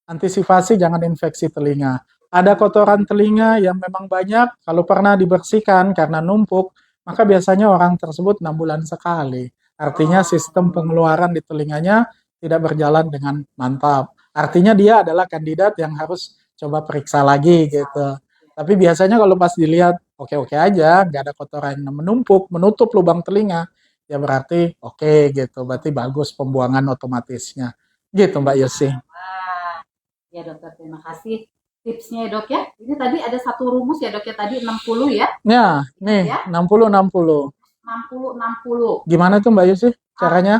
antisipasi jangan infeksi telinga. Ada kotoran telinga yang memang banyak, kalau pernah dibersihkan karena numpuk, maka biasanya orang tersebut 6 bulan sekali. Artinya sistem pengeluaran di telinganya tidak berjalan dengan mantap. Artinya dia adalah kandidat yang harus coba periksa lagi gitu. Tapi biasanya kalau pas dilihat oke-oke aja, nggak ada kotoran yang menumpuk, menutup lubang telinga, ya berarti oke gitu, berarti bagus pembuangan otomatisnya. Gitu Mbak Yosi. Ya dokter, terima kasih tipsnya ya dok ya. Ini tadi ada satu rumus ya dok ya, tadi 60 ya. Ya, nih Ya, 60-60. 60-60. Gimana tuh Mbak Yusi caranya?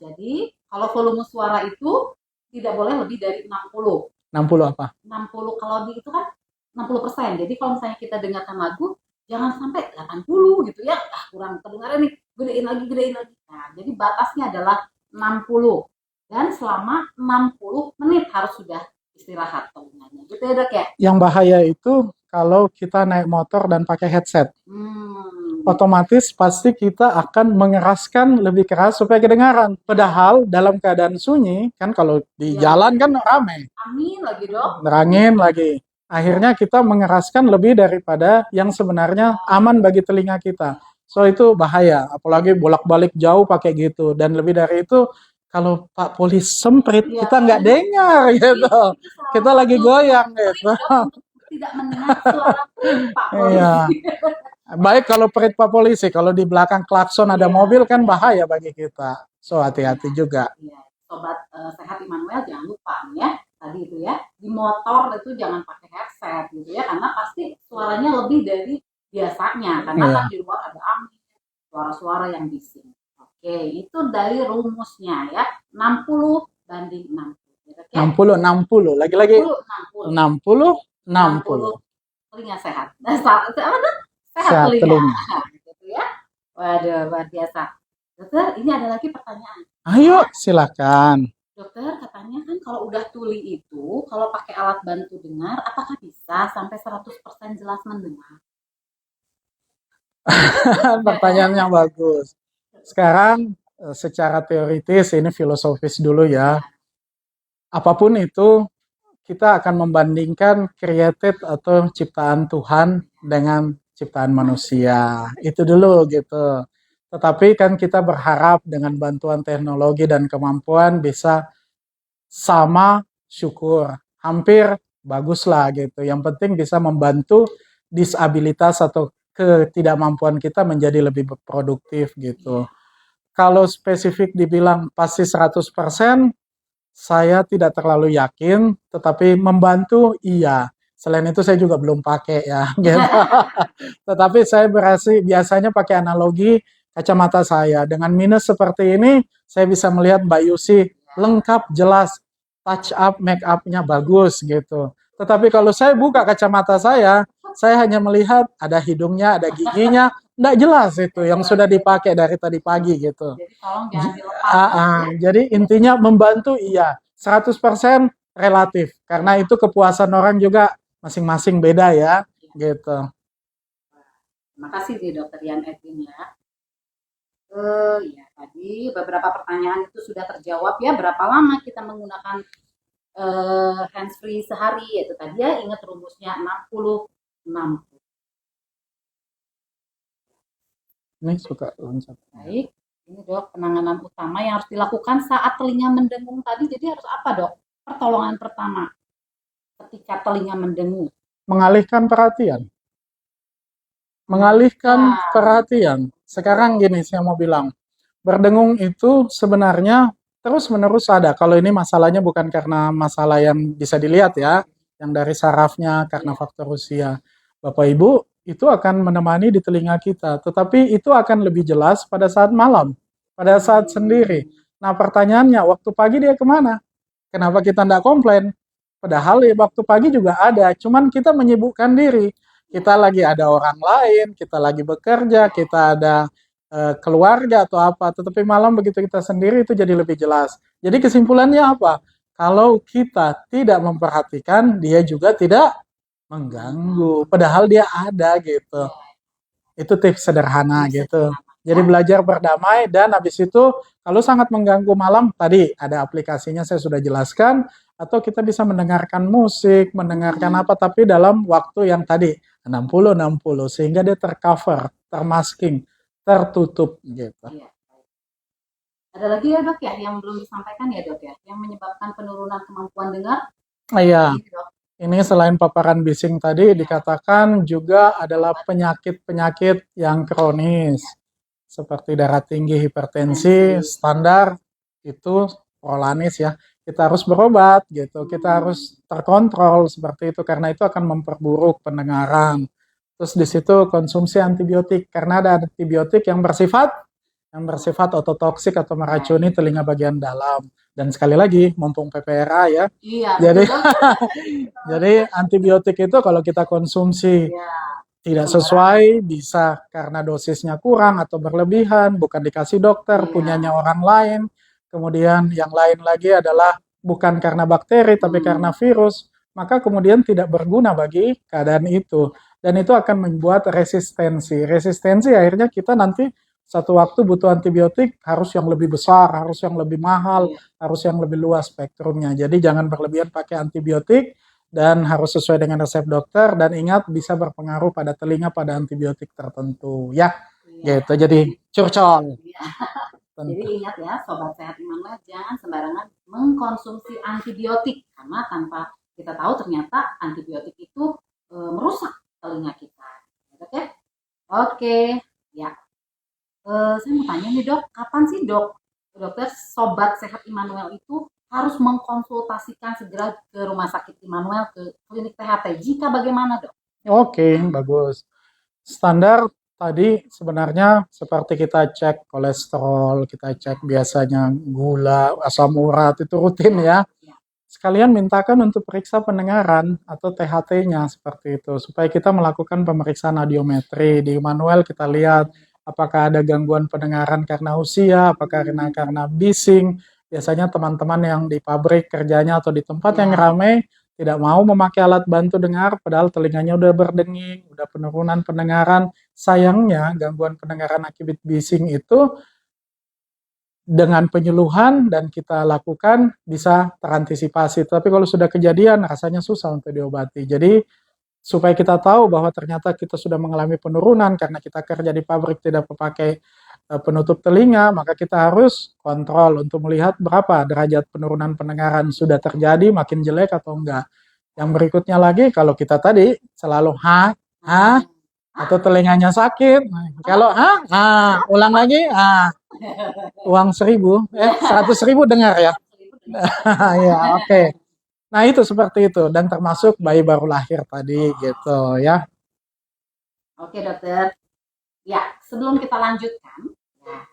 Jadi kalau volume suara itu tidak boleh lebih dari 60. 60 apa? 60 kalau di itu kan 60%. Jadi kalau misalnya kita dengarkan lagu, jangan sampai 80 gitu ya. Kurang kedengaran nih, gedein lagi, gedein lagi. Nah, jadi batasnya adalah 60. Dan selama 60 menit harus sudah istirahat telinganya. Gitu ya dok ya? Yang bahaya itu kalau kita naik motor dan pakai headset. Hmm. Otomatis pasti kita akan mengeraskan lebih keras supaya kedengaran. Padahal dalam keadaan sunyi, kan kalau di Ya. jalan kan rame. Angin lagi dok. Nerangin lagi. Akhirnya kita mengeraskan lebih daripada yang sebenarnya aman bagi telinga kita. So itu bahaya, apalagi bolak-balik jauh pakai gitu. Dan lebih dari itu, kalau Pak Polis semprit, Ya. kita nggak dengar gitu. Kita lagi goyang gitu. Tidak mendengar suara Pak Polisi. Iya. Baik kalau perit Pak Polisi, kalau di belakang klakson ada Iya. mobil kan bahaya bagi kita. So hati-hati juga. Iya. Sobat Sehat Immanuel jangan lupa nih ya, tadi itu ya, di motor itu jangan pakai headset gitu ya, karena pasti suaranya lebih dari biasanya, karena Iya. kan di luar ada angin, suara-suara yang bising. Oke, itu dari rumusnya ya, 60 banding 60. Gitu ya? 60. Lagi-lagi 60. 60. Telinga sehat. Apa tuh? Sehat telinga. Gitu ya. Waduh, luar biasa. Dokter, ini ada lagi pertanyaan. Ayo, silakan. Dokter, katanya kan kalau udah tuli itu, kalau pakai alat bantu dengar, apakah bisa sampai 100% jelas mendengar? Pertanyaan yang bagus. Sekarang secara teoritis ini filosofis dulu ya. Apapun itu kita akan membandingkan created atau ciptaan Tuhan dengan ciptaan manusia. Itu dulu gitu. Tetapi kan kita berharap dengan bantuan teknologi dan kemampuan bisa sama, syukur. Hampir bagus lah gitu. Yang penting bisa membantu disabilitas atau ketidakmampuan kita menjadi lebih produktif gitu. Kalau spesifik dibilang pasti 100%, saya tidak terlalu yakin, tetapi membantu iya. Selain itu saya juga belum pakai ya. Gitu. Tetapi saya biasanya pakai analogi kacamata saya. Dengan minus seperti ini, saya bisa melihat Mbak Yusi lengkap, jelas, touch up, make up-nya bagus gitu. Tetapi kalau saya buka kacamata saya hanya melihat ada hidungnya, ada giginya, enggak jelas itu yang sudah dipakai dari tadi pagi gitu. Jadi tolong jangan dilepas. Jadi intinya membantu iya, 100% relatif. Karena itu kepuasan orang juga masing-masing beda ya, gitu. Terima kasih nih dokter Yan Edwin ya. Ya tadi beberapa pertanyaan itu sudah terjawab ya. Berapa lama kita menggunakan handsfree sehari? Itu tadi ya, ingat rumusnya 60-60. Ini suka loncat. Baik, ini dok penanganan utama yang harus dilakukan saat telinga mendengung tadi. Jadi harus apa dok? Pertolongan pertama ketika telinga mendengung. Mengalihkan perhatian. Mengalihkan perhatian. Sekarang gini saya mau bilang, berdengung itu sebenarnya terus-menerus ada. Kalau ini masalahnya bukan karena masalah yang bisa dilihat ya, yang dari sarafnya karena faktor usia. Bapak Ibu itu akan menemani di telinga kita, tetapi itu akan lebih jelas pada saat malam, pada saat sendiri. Nah pertanyaannya, waktu pagi dia kemana? Kenapa kita tidak komplain? Padahal ya, waktu pagi juga ada, cuman kita menyibukkan diri. Kita lagi ada orang lain, kita lagi bekerja, kita ada keluarga atau apa, tetapi malam begitu kita sendiri itu jadi lebih jelas. Jadi kesimpulannya apa? Kalau kita tidak memperhatikan, dia juga tidak mengganggu. Padahal dia ada gitu. Itu tips sederhana gitu. Jadi belajar berdamai dan habis itu kalau sangat mengganggu malam, tadi ada aplikasinya saya sudah jelaskan, atau kita bisa mendengarkan musik, mendengarkan apa, tapi dalam waktu yang tadi 60-60 sehingga dia tercover, termasking, tertutup gitu. Iya. Ada lagi ya dok ya yang belum disampaikan ya dok ya, yang menyebabkan penurunan kemampuan dengar? Iya. Ini selain paparan bising tadi dikatakan juga adalah penyakit-penyakit yang kronis seperti darah tinggi, hipertensi, standar itu prolanis ya. kita harus berobat gitu, kita harus terkontrol seperti itu karena itu akan memperburuk pendengaran. Terus di situ konsumsi antibiotik karena ada antibiotik yang bersifat ototoksik atau meracuni telinga bagian dalam. Dan sekali lagi, mumpung PPRA ya, Iya, jadi betul dokter. jadi antibiotik itu kalau kita konsumsi Iya, tidak sembarangan. sesuai, bisa karena dosisnya kurang atau berlebihan, bukan dikasih dokter, punyanya Iya. orang lain. Kemudian yang lain lagi adalah bukan karena bakteri, tapi karena Hmm. virus. Maka kemudian tidak berguna bagi keadaan itu. Dan itu akan membuat resistensi. Resistensi akhirnya kita nanti satu waktu butuh antibiotik harus yang lebih besar, harus yang lebih mahal, Iya. harus yang lebih luas spektrumnya. Jadi jangan berlebihan pakai antibiotik dan harus sesuai dengan resep dokter dan ingat bisa berpengaruh pada telinga pada antibiotik tertentu ya Iya. gitu jadi curcol Iya. Jadi tentu ingat ya, Sobat Sehat Immanuel, jangan sembarangan mengkonsumsi antibiotik karena tanpa kita tahu ternyata antibiotik itu merusak telinga kita. Oke, oke, ya. Saya mau tanya nih dok, kapan sih dokter Sobat Sehat Immanuel itu harus mengkonsultasikan segera ke Rumah Sakit Immanuel ke klinik THT? Jika bagaimana dok? oke bagus standar tadi sebenarnya seperti kita cek kolesterol kita cek biasanya gula asam urat itu rutin Ya, ya ya. sekalian mintakan untuk periksa pendengaran atau THT-nya seperti itu supaya kita melakukan pemeriksaan audiometri di manual kita lihat apakah ada gangguan pendengaran karena usia, apakah karena bising. Biasanya teman-teman yang di pabrik kerjanya atau di tempat yang Ya. ramai tidak mau memakai alat bantu dengar padahal telinganya udah berdenging, udah penurunan pendengaran. Sayangnya gangguan pendengaran akibat bising itu dengan penyuluhan dan kita lakukan bisa terantisipasi. Tapi kalau sudah kejadian rasanya susah untuk diobati. Jadi supaya kita tahu bahwa ternyata kita sudah mengalami penurunan karena kita kerja di pabrik tidak memakai penutup telinga, maka kita harus kontrol untuk melihat berapa derajat penurunan pendengaran sudah terjadi, makin jelek atau enggak. Yang berikutnya lagi, kalau kita tadi selalu ha, atau telinganya sakit, kalau ulang lagi, uang 100.000 dengar ya. Ya, oke. Nah, itu seperti itu dan termasuk bayi baru lahir tadi gitu ya. Oke dokter. Ya, sebelum kita lanjutkan, ya,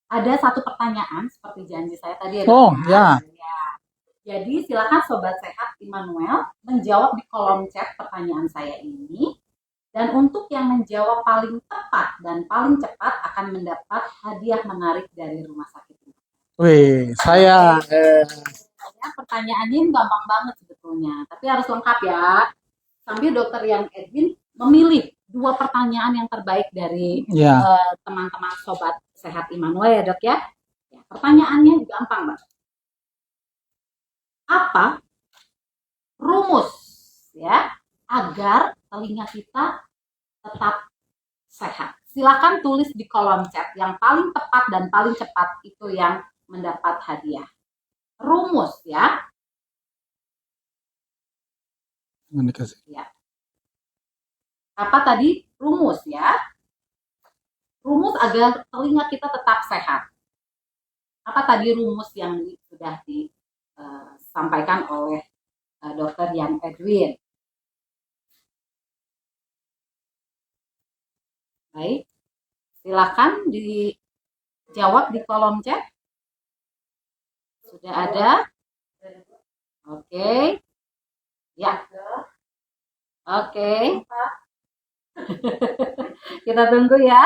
ada satu pertanyaan seperti janji saya tadi ya Oh, dokter. ya. Ya. Jadi silakan Sobat Sehat Immanuel menjawab di kolom chat pertanyaan saya ini. Dan untuk yang menjawab paling tepat dan paling cepat akan mendapat hadiah menarik dari rumah sakit ini. Wih, saya Ya, pertanyaannya gampang banget sebetulnya, tapi harus lengkap ya. Sambil dokter yang Edwin memilih dua pertanyaan yang terbaik dari ya. teman-teman Sobat Sehat Immanuel ya dok ya. Ya, pertanyaannya gampang banget. Apa rumus ya agar telinga kita tetap sehat? Silakan tulis di kolom chat yang paling tepat dan paling cepat itu yang mendapat hadiah. Rumus ya. Ya. Apa tadi? Rumus ya. Rumus agar telinga kita tetap sehat. Apa tadi rumus yang sudah disampaikan oleh dokter Yan Edwin? Baik, silakan dijawab di kolom chat. Sudah ada? Oke. Ya. Oke. Kita tunggu ya.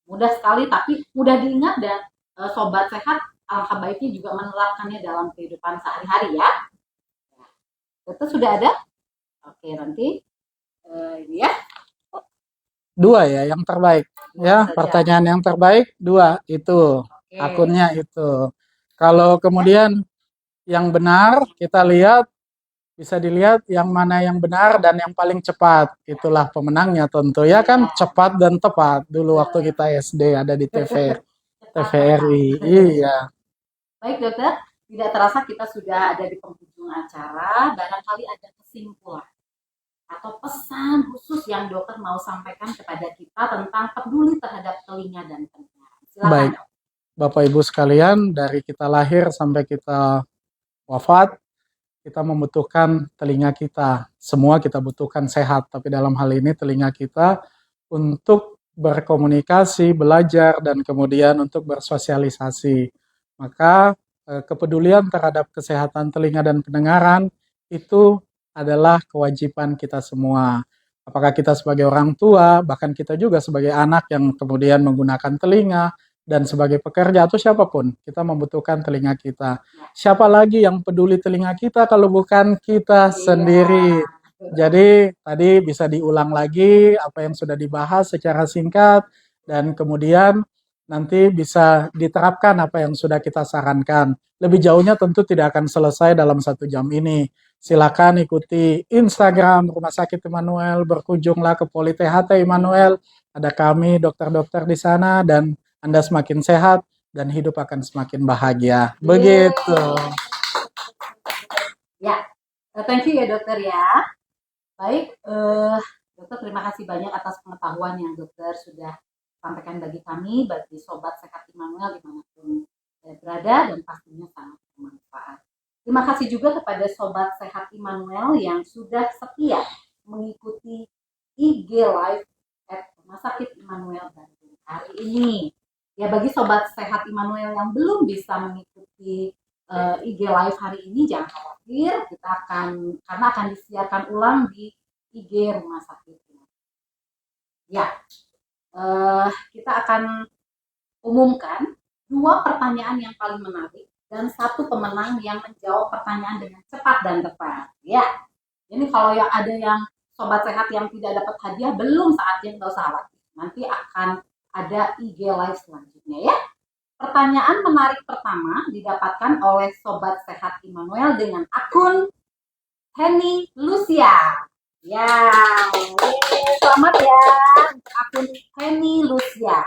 Mudah sekali tapi mudah diingat dan sobat sehat alangkah baiknya juga menerapkannya dalam kehidupan sehari-hari ya. Itu sudah ada? Oke, nanti ini ya. Dua ya yang terbaik. Ya, pertanyaan yang terbaik dua itu. Oke. Akunnya itu. Kalau kemudian yang benar kita lihat bisa dilihat yang mana yang benar dan yang paling cepat. Itulah pemenangnya tentu ya kan cepat dan tepat. Dulu waktu kita SD ada di TVRI. Iya. Baik dokter, tidak terasa kita sudah ada di penghujung acara. Barangkali ada kesimpulan atau pesan khusus yang dokter mau sampaikan kepada kita tentang peduli terhadap telinga dan pendengaran. Silakan. Baik. Dok. Bapak Ibu sekalian, dari kita lahir sampai kita wafat, kita membutuhkan telinga kita. Semua kita butuhkan sehat, tapi dalam hal ini telinga kita untuk berkomunikasi, belajar, dan kemudian untuk bersosialisasi. Maka kepedulian terhadap kesehatan telinga dan pendengaran itu adalah kewajiban kita semua. Apakah kita sebagai orang tua, bahkan kita juga sebagai anak yang kemudian menggunakan telinga, dan sebagai pekerja atau siapapun, kita membutuhkan telinga kita. Siapa lagi yang peduli telinga kita kalau bukan kita sendiri? Jadi tadi bisa diulang lagi apa yang sudah dibahas secara singkat, dan kemudian nanti bisa diterapkan apa yang sudah kita sarankan. Lebih jauhnya tentu tidak akan selesai dalam 1 jam ini. Silakan ikuti Instagram Rumah Sakit Immanuel, berkunjunglah ke Poli THT Immanuel. Ada kami dokter-dokter di sana, dan Anda semakin sehat dan hidup akan semakin bahagia. Begitu. Ya, thank you ya dokter ya. Baik, dokter terima kasih banyak atas pengetahuan yang dokter sudah sampaikan bagi kami, bagi Sobat Sehat Immanuel dimanapun berada, dan pastinya sangat bermanfaat. Terima kasih juga kepada Sobat Sehat Immanuel yang sudah setia mengikuti IG Live at Rumah Sakit Immanuel Bandung hari ini. Ya, bagi Sobat Sehat Immanuel yang belum bisa mengikuti IG Live hari ini, jangan khawatir, karena akan disiarkan ulang di IG Rumah Sakit. Ya, kita akan umumkan 2 pertanyaan yang paling menarik dan 1 pemenang yang menjawab pertanyaan dengan cepat dan tepat. Ya, ini kalau yang ada yang Sobat Sehat yang tidak dapat hadiah, belum saatnya, nggak usah khawatir. Nanti akan ada IG Live selanjutnya ya. Pertanyaan menarik pertama didapatkan oleh Sobat Sehat Immanuel dengan akun Henny Lucia. Ya, selamat ya akun Henny Lucia.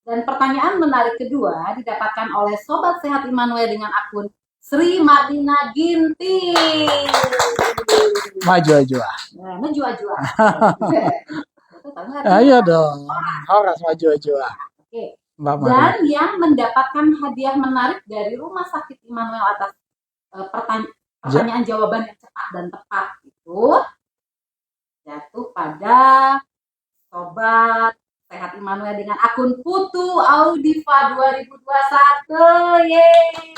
Dan pertanyaan menarik kedua didapatkan oleh Sobat Sehat Immanuel dengan akun Sri Martina Ginting. Maju-jua. Maju-jua. Ayo dong, harus maju-jua. Oke. Dan yang mendapatkan hadiah menarik dari Rumah Sakit Immanuel atas pertanyaan jawaban yang cepat dan tepat itu jatuh pada Sobat Sehat Immanuel dengan akun Putu Audiva 2021. Yeay.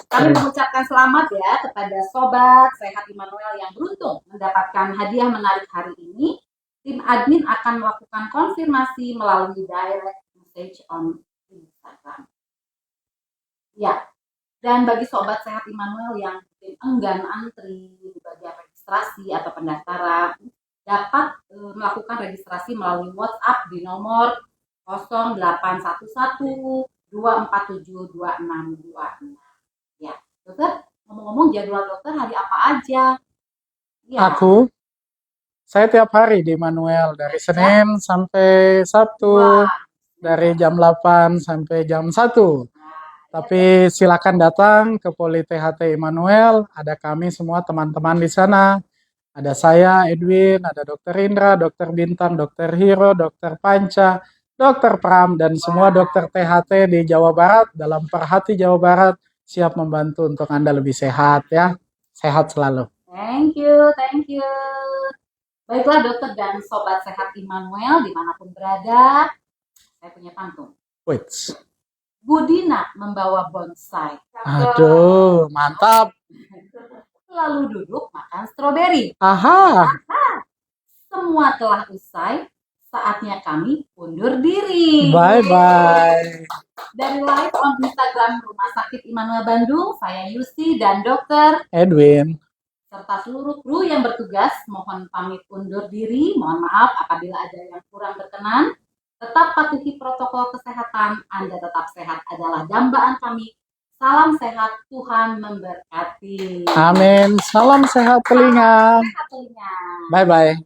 Kami mengucapkan selamat ya kepada Sobat Sehat Immanuel yang beruntung mendapatkan hadiah menarik hari ini. Tim admin akan melakukan konfirmasi melalui direct message on Instagram. Ya, dan bagi Sobat Sehat Immanuel yang enggan antri di bagian registrasi atau pendaftaran, dapat melakukan registrasi melalui WhatsApp di nomor 0811 247 2626. Ya, dokter, ngomong-ngomong jadwal dokter hari apa aja? Ya. Saya tiap hari di Immanuel, dari Senin sampai Sabtu, dari jam 8 sampai jam 1. Tapi silakan datang ke Poli THT Immanuel, ada kami semua teman-teman di sana. Ada saya, Edwin, ada Dokter Indra, Dokter Bintang, Dokter Hiro, Dokter Panca, Dokter Pram, dan semua dokter THT di Jawa Barat, dalam Perhati Jawa Barat, siap membantu untuk Anda lebih sehat ya. Sehat selalu. Thank you, thank you. Baiklah dokter dan Sobat Sehat Immanuel dimanapun berada, saya punya pantun. Wait. Budina membawa bonsai. Aduh, mantap. Lalu duduk makan stroberi. Aha. Semua telah usai, saatnya kami undur diri. Bye-bye. Dari live on Instagram Rumah Sakit Immanuel Bandung, saya Yusi dan Dokter Edwin serta seluruh kru yang bertugas mohon pamit undur diri. Mohon maaf apabila ada yang kurang berkenan. Tetap patuhi protokol kesehatan. Anda tetap sehat adalah dambaan kami. Salam sehat, Tuhan memberkati. Amin. Salam sehat telinga. Sehat telinga. Bye-bye.